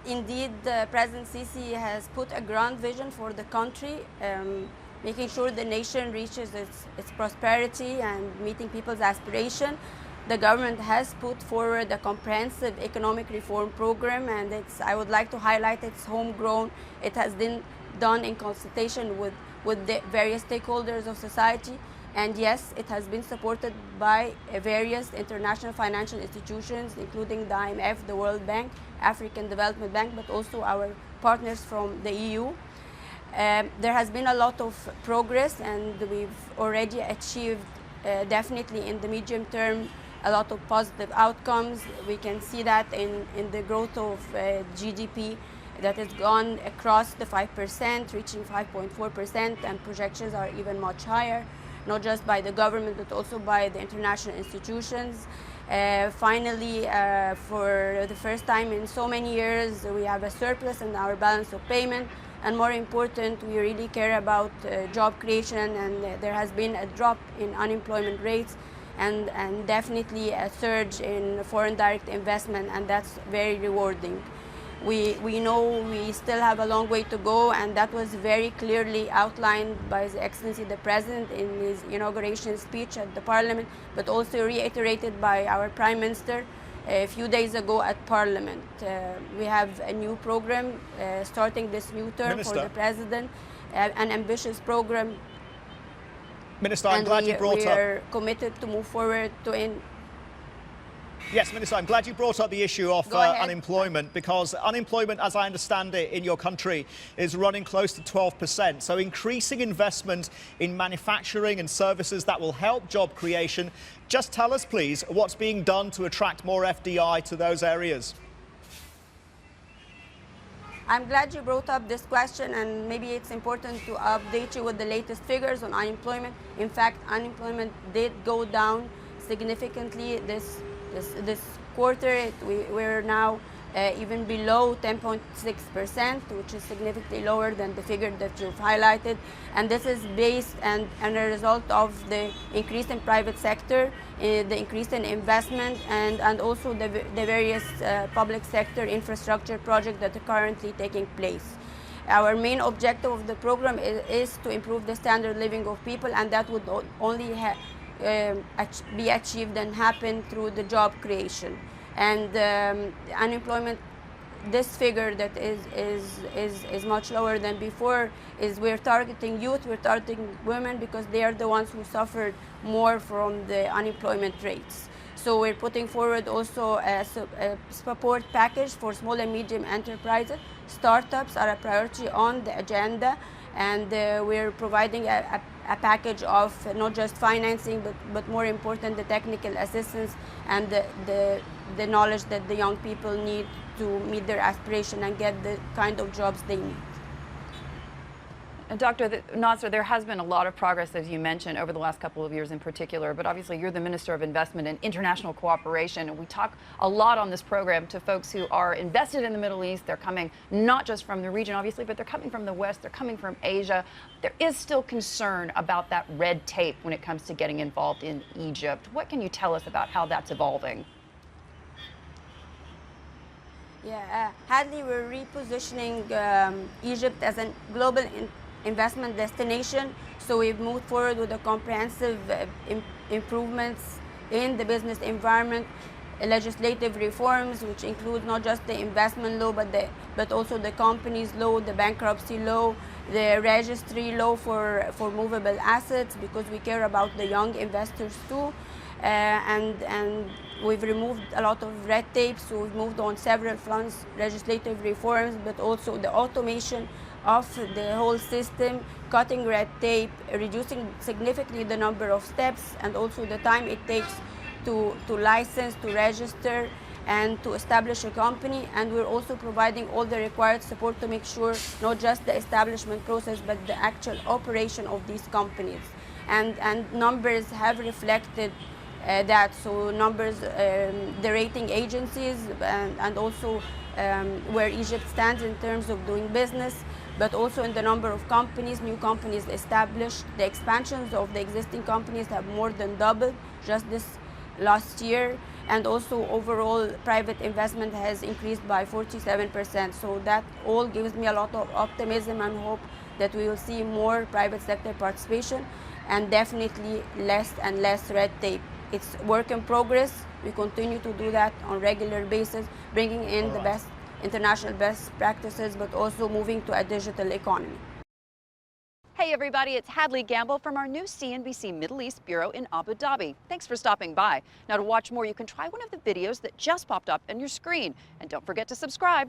indeed, President Sisi has put a grand vision for the country, making sure the nation reaches its prosperity and meeting people's aspiration. The government has put forward a comprehensive economic reform program, and I would like to highlight it's homegrown. It has been done in consultation with the various stakeholders of society. And yes, it has been supported by various international financial institutions, including the IMF, the World Bank, African Development Bank, but also our partners from the EU. There has been a lot of progress, and we've already achieved, definitely in the medium term, a lot of positive outcomes. We can see that in the growth of GDP that has gone across the 5%, reaching 5.4%, and projections are even much higher, not just by the government, but also by the international institutions. Finally, for the first time in so many years, we have a surplus in our balance of payment. And more important, we really care about job creation, and there has been a drop in unemployment rates and definitely a surge in foreign direct investment, and that's very rewarding. We know we still have a long way to go, and that was very clearly outlined by His Excellency the President in his inauguration speech at the Parliament, but also reiterated by our Prime Minister a few days ago at Parliament. We have a new program starting this new term Minister, for the President, an ambitious program. Minister, I'm glad you brought up... We are committed to move forward to... Yes, Minister, I'm glad you brought up the issue of unemployment, because unemployment, as I understand it, in your country is running close to 12%. So increasing investment in manufacturing and services that will help job creation. Just tell us, please, what's being done to attract more FDI to those areas. I'm glad you brought up this question, and maybe it's important to update you with the latest figures on unemployment. In fact, unemployment did go down significantly this quarter. We're now even below 10.6%, which is significantly lower than the figure that you've highlighted. And this is based and a result of the increase in private sector, the increase in investment, and also the various public sector infrastructure projects that are currently taking place. Our main objective of the program is to improve the standard of living of people, and that would only be achieved and happen through the job creation. And unemployment, this figure that is much lower than before, is we're targeting youth, we're targeting women, because they are the ones who suffered more from the unemployment rates. So we're putting forward also a support package for small and medium enterprises. Startups are a priority on the agenda, and we're providing a package of not just financing, but more important, the technical assistance and the knowledge that the young people need to meet their aspiration and get the kind of jobs they need. Dr. Nasr, there has been a lot of progress, as you mentioned, over the last couple of years in particular, but obviously you're the Minister of Investment and International Cooperation, and we talk a lot on this program to folks who are invested in the Middle East. They're coming not just from the region, obviously, but they're coming from the West, they're coming from Asia. There is still concern about that red tape when it comes to getting involved in Egypt. What can you tell us about how that's evolving? Yeah, Hadley, we're repositioning Egypt as a global investment destination. So we've moved forward with the comprehensive improvements in the business environment, legislative reforms, which include not just the investment law, but also the companies law, the bankruptcy law, the registry law for movable assets, because we care about the young investors too. And we've removed a lot of red tape, so we've moved on several fronts, legislative reforms, but also the automation of the whole system, cutting red tape, reducing significantly the number of steps, and also the time it takes to license, to register, and to establish a company. And we're also providing all the required support to make sure not just the establishment process, but the actual operation of these companies. And numbers have reflected that. So numbers, the rating agencies, and also where Egypt stands in terms of doing business, but also in the number of companies, new companies established. The expansions of the existing companies have more than doubled just this last year, and also overall private investment has increased by 47%. So that all gives me a lot of optimism and hope that we will see more private sector participation and definitely less and less red tape. It's work in progress. We continue to do that on a regular basis, bringing in the best international best practices, but also moving to a digital economy. Hey everybody, it's Hadley Gamble from our new CNBC Middle East Bureau in Abu Dhabi. Thanks for stopping by. Now to watch more, you can try one of the videos that just popped up on your screen. And don't forget to subscribe.